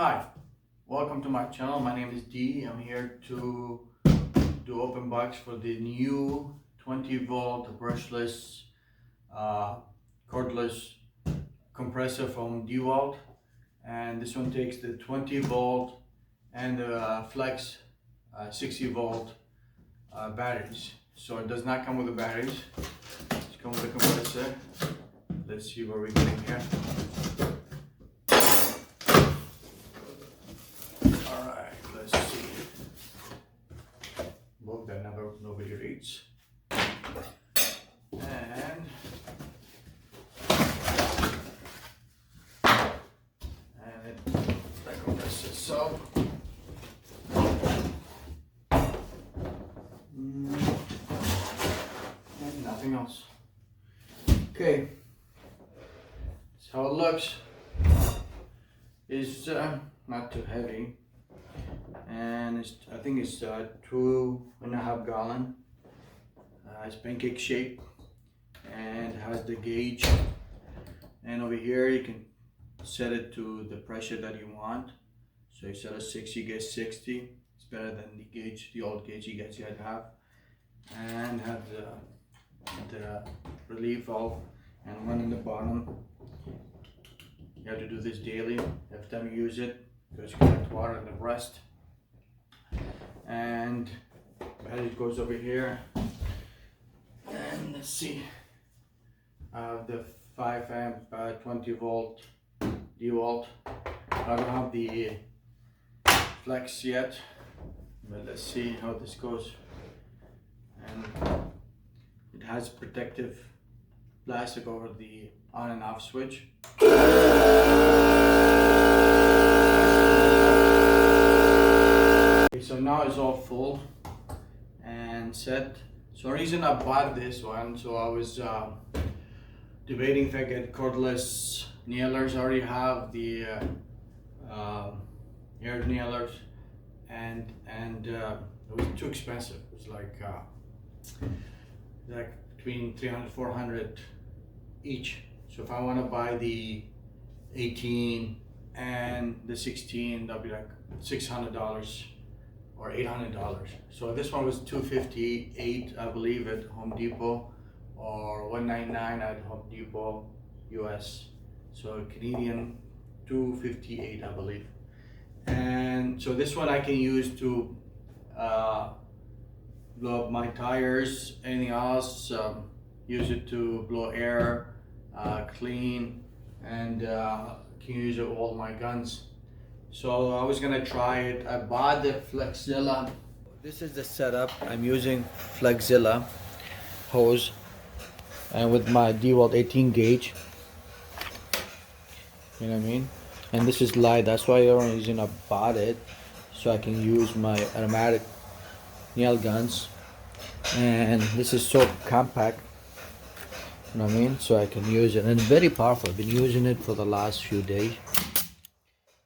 Hi, welcome to my channel. My name is D. I'm here to do open box for the new 20V brushless cordless compressor from DEWALT, and this one takes the 20V and the Flex 60V batteries. So it does not come with the batteries, it's come with the compressor. Let's see what we're getting here. Alright, let's see. Book that nobody reads. And the compressor itself. And nothing else. Okay, that's how it looks. It's not too heavy, and I think it's 2.5 gallon. It's pancake shape and has the gauge, and over here you can set it to the pressure that you want. So you set a 60, you get 60. It's better than the gauge, the old gauge you guys had to have. And have the relief valve and one in the bottom. You have to do this daily every time you use it because you collect water in the breast. And battery goes over here. And let's see, the 5 amp 20V DEWALT. I don't have the Flex yet, but let's see how this goes. And it has protective plastic over the on and off switch. Okay, so now it's all full and set. So the reason I bought this one, so I was debating if I get cordless nailers. I already have the air nailers, and it was too expensive. It was like between 300 400 each. So if I want to buy the 18 and the 16, that'll be like $600 or $800. So this one was $258, I believe, at Home Depot, or $199 at Home Depot US. So Canadian $258, I believe. And so this one I can use to blow up my tires, anything else, use it to blow air, clean, and can use it with all my guns. So I was gonna try it. I bought the Flagzella. This is the setup. I'm using Flagzella hose and with my DEWALT 18 gauge. You know what I mean? And this is light. That's why the only reason I bought it, so I can use my automatic nail guns. And this is so compact, you know what I mean, so I can use it, and it's very powerful. I've been using it for the last few days,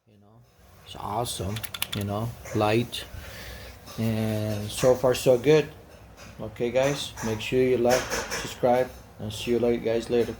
you know. It's awesome, you know, light, and so far so good. Okay guys, make sure you like, subscribe, and see you guys later.